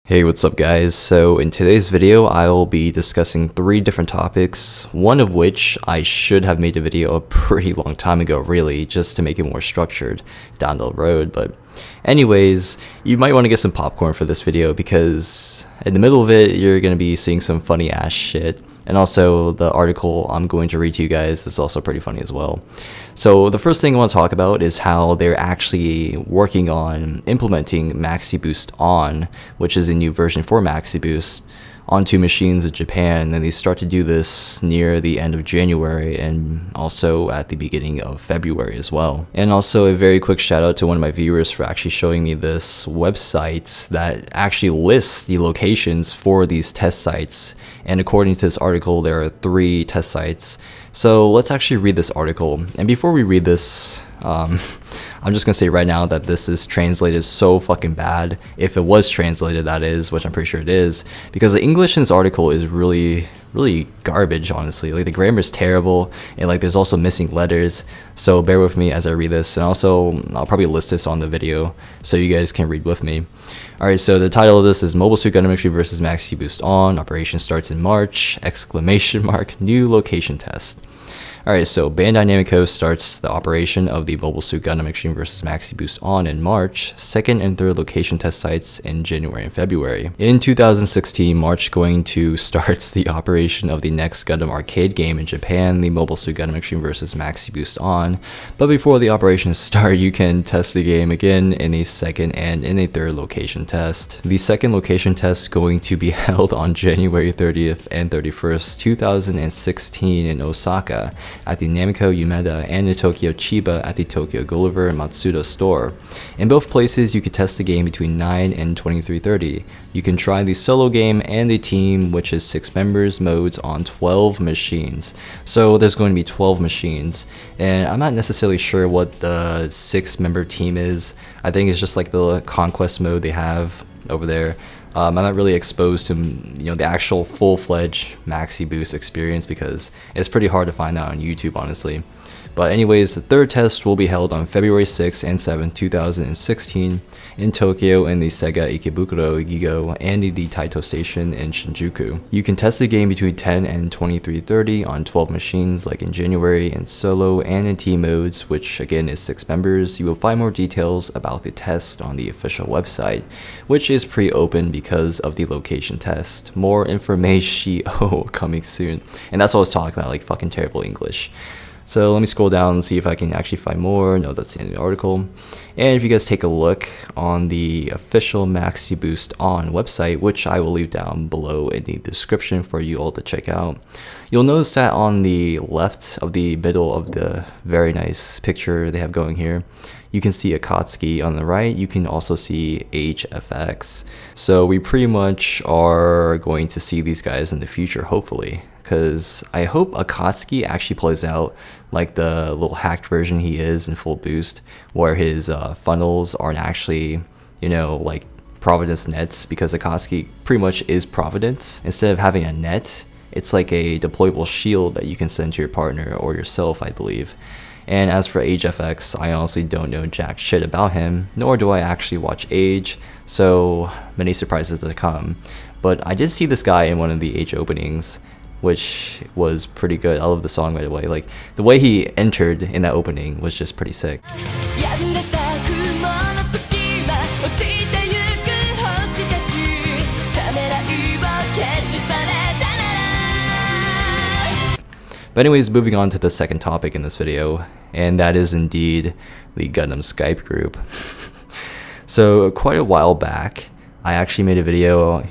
Hey, what's up guys? So in today's video, I will be discussing 3 different topics, one of which I should have made a video a pretty long time ago really, just to make it more structured down the road. But anyways, you might want to get some popcorn for this video because in the middle of it, you're going to be seeing some funny ass shit. And also the article I'm going to read to you guys is also pretty funny as well. So the first thing I want to talk about is how they're actually working on implementing Maxi Boost ON, which is a new version for Maxi Boost, onto machines in Japan, and they start to do this near the end of January and also at the beginning of February as well. And also a very quick shout out to one of my viewers for actually showing me this website that actually lists the locations for these test sites, and according to this article there are 3 test sites. So let's actually read this article, and before we read this, I'm just gonna say right now that this is translated so fucking bad, if it was translated that is, which I'm pretty sure it is, because the English in this article is really garbage, honestly. Like the grammar is terrible, and like there's also missing letters, so bear with me as I read this, and also I'll probably list this on the video so you guys can read with me. Alright, so the title of this is Mobile Suit Gundam vs Maxi Boost ON, operation starts in March, ! New location test. Alright, so Bandai Namco starts the operation of the Mobile Suit Gundam Extreme vs Maxi Boost ON in March, 2nd and 3rd location test sites in January and February. In 2016, March going to starts the operation of the next Gundam arcade game in Japan, the Mobile Suit Gundam Extreme vs Maxi Boost ON, but before the operations start, you can test the game again in a 2nd and in a 3rd location test. The 2nd location test going to be held on January 30th and 31st, 2016 in Osaka, at the Namco Umeda, and in Tokyo Chiba at the Tokyo Gulliver and Matsuda store. In both places, you can test the game between 9 and 23:30. You can try the solo game and the team, which is 6 members, modes on 12 machines. So there's going to be 12 machines, and I'm not necessarily sure what the 6-member team is. I think it's just like the conquest mode they have over there. I'm not really exposed to the actual full-fledged Maxi Boost experience because it's pretty hard to find that on YouTube, honestly. But anyways, the 3rd test will be held on February 6th and 7th, 2016 in Tokyo in the Sega Ikebukuro Gigo and the Taito Station in Shinjuku. You can test the game between 10 and 23:30 on 12 machines like in January, in solo and in team modes, which again is 6 members. You will find more details about the test on the official website, which is pre-open because of the location test. More information coming soon. And that's what I was talking about, like fucking terrible English. So let me scroll down and see if I can actually find more. No, that's the end of the article. And if you guys take a look on the official Maxi Boost ON website, which I will leave down below in the description for you all to check out, you'll notice that on the left of the middle of the very nice picture they have going here, you can see Akatsuki. On the right, you can also see HFX. So we pretty much are going to see these guys in the future, hopefully. Because I hope Akatsuki actually plays out like the little hacked version he is in full boost, where his funnels aren't actually, like Providence nets, because Akatsuki pretty much is Providence. Instead of having a net, it's like a deployable shield that you can send to your partner or yourself, I believe. And as for HFX, I honestly don't know jack shit about him, nor do I actually watch Age, so many surprises to come. But I did see this guy in one of the Age openings, which was pretty good. I love the song, by the way. Like, the way he entered in that opening was just pretty sick. But anyways, moving on to the 2nd topic in this video, and that is indeed the Gundam Skype group. So quite a while back, I actually made a video,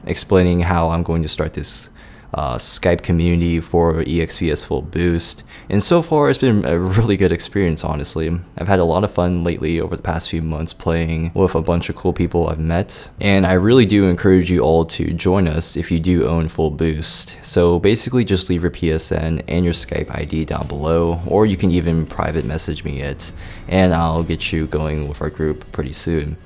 explaining how I'm going to start this Skype community for EXVS Full Boost, and so far it's been a really good experience, honestly. I've had a lot of fun lately over the past few months playing with a bunch of cool people I've met, and I really do encourage you all to join us if you do own Full Boost. So basically just leave your PSN and your Skype ID down below, or you can even private message me it, and I'll get you going with our group pretty soon.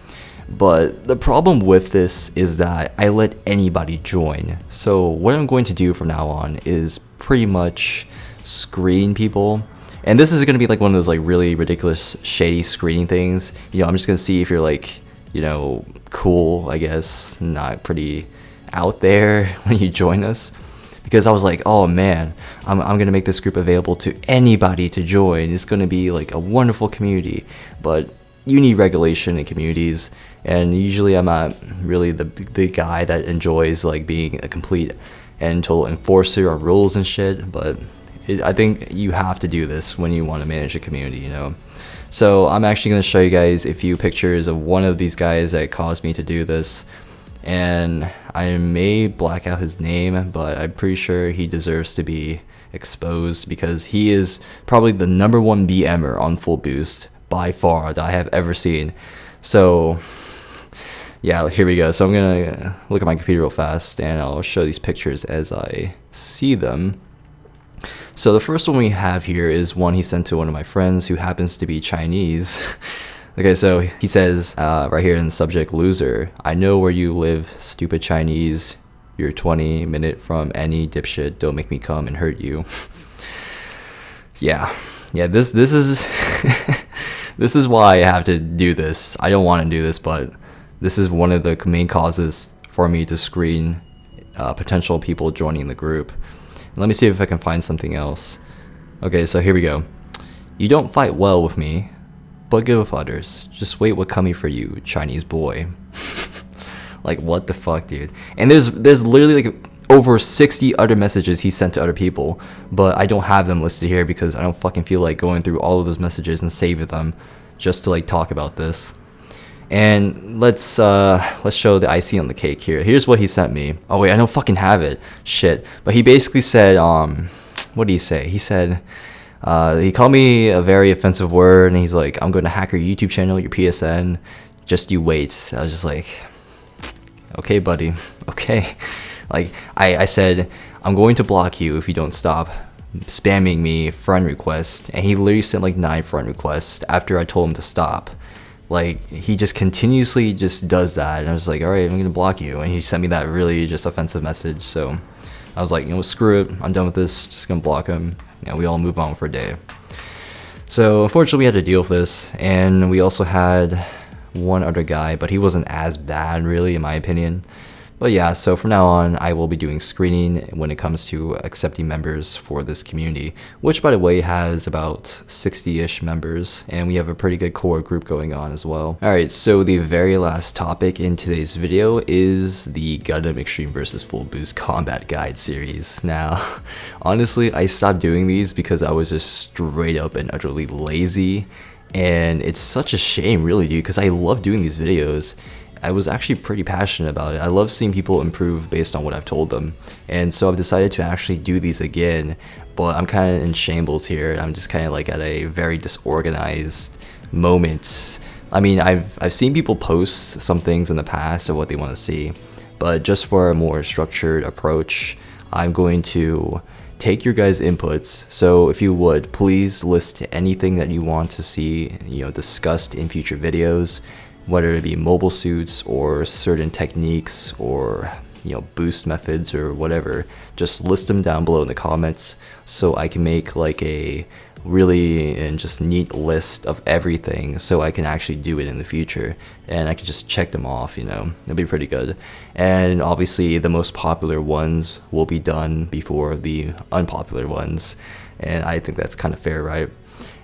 But the problem with this is that I let anybody join. So what I'm going to do from now on is pretty much screen people. And this is going to be like one of those like really ridiculous shady screening things. I'm just going to see if you're like you know, cool, I guess, not pretty out there when you join us. Because I was like, oh man, I'm gonna make this group available to anybody to join. It's gonna be like a wonderful community. But you need regulation in communities, and usually I'm not really the guy that enjoys like being a complete and total enforcer on rules and shit. But I think you have to do this when you want to manage a community, you know. So I'm actually gonna show you guys a few pictures of one of these guys that caused me to do this. And I may black out his name, but I'm pretty sure he deserves to be exposed because he is probably the #1 BMer on full boost by far that I have ever seen. So yeah, here we go. So I'm gonna look at my computer real fast and I'll show these pictures as I see them. So the first one we have here is one he sent to one of my friends who happens to be Chinese. Okay, so he says right here in the subject, loser, I know where you live, stupid Chinese. You're 20 minutes from any dipshit. Don't make me come and hurt you. Yeah, this is this is why I have to do this. I don't want to do this, but this is one of the main causes for me to screen potential people joining the group. Let me see if I can find something else. Okay, so here we go. You don't fight well with me, but good with others. Just wait what coming for you, Chinese boy. Like, what the fuck, dude? And there's literally like over 60 other messages he sent to other people, but I don't have them listed here because I don't fucking feel like going through all of those messages and saving them just to like talk about this. And let's show the icing on the cake here. Here's what he sent me. Oh wait, I don't fucking have it. Shit. But he basically said, what did he say? He said, he called me a very offensive word, and he's like, I'm going to hack your YouTube channel, your PSN. Just you wait. I was just like, okay, buddy. Okay. Like, I said, I'm going to block you if you don't stop spamming me friend requests. And he literally sent like 9 friend requests after I told him to stop. Like, he just continuously just does that. And I was like, all right, I'm going to block you. And he sent me that really just offensive message. So I was like, you know, screw it. I'm done with this. Just going to block him. And we all move on for a day. So unfortunately, we had to deal with this. And we also had one other guy, but he wasn't as bad, really, in my opinion. But yeah, so from now on, I will be doing screening when it comes to accepting members for this community, which, by the way, has about 60-ish members, and we have a pretty good core group going on as well. Alright, so the very last topic in today's video is the Gundam Extreme vs. Full Boost Combat Guide series. Now, honestly, I stopped doing these because I was just straight up and utterly lazy, and it's such a shame, really, dude, because I love doing these videos. I was actually pretty passionate about it. I love seeing people improve based on what I've told them. And so I've decided to actually do these again, but I'm kind of in shambles here. I'm just kind of like at a very disorganized moment. I mean, I've seen people post some things in the past of what they want to see, but just for a more structured approach, I'm going to take your guys' inputs. So if you would, please list anything that you want to see, you know, discussed in future videos, whether it be mobile suits or certain techniques or, you know, boost methods or whatever. Just list them down below in the comments so I can make like a really and just neat list of everything so I can actually do it in the future and I can just check them off, you know. It'll be pretty good. And obviously the most popular ones will be done before the unpopular ones, and I think that's kind of fair, right?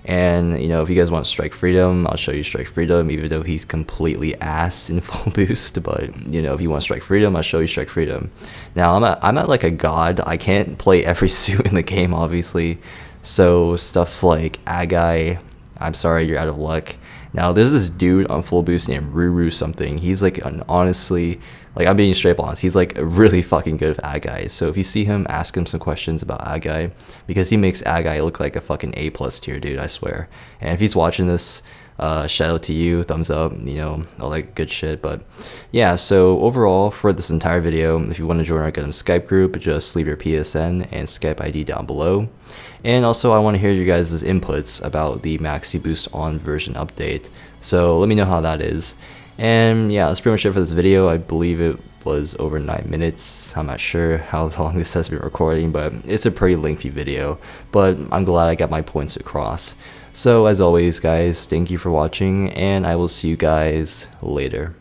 And, you know, if you guys want Strike Freedom, I'll show you Strike Freedom, even though he's completely ass in full boost. But, you know, if you want Strike Freedom, I'll show you Strike Freedom. Now, I'm not like a god. I can't play every suit in the game, obviously. So stuff like Agai, I'm sorry, you're out of luck. Now, there's this dude on full boost named Ruru something. He's like honestly, like, I'm being straight honest, he's like really fucking good at Agai. So if you see him, ask him some questions about Agai, because he makes Agai look like a fucking A+ tier, dude, I swear. And if he's watching this, shout out to you, thumbs up, you know, all that good shit. But yeah, so overall for this entire video, if you want to join our Gundam Skype group, just leave your PSN and Skype ID down below. And also I want to hear your guys' inputs about the Maxi Boost ON version update, so let me know how that is. And yeah, that's pretty much it for this video. I believe it was over 9 minutes. I'm not sure how long this has been recording, but it's a pretty lengthy video, but I'm glad I got my points across. So as always guys, thank you for watching, and I will see you guys later.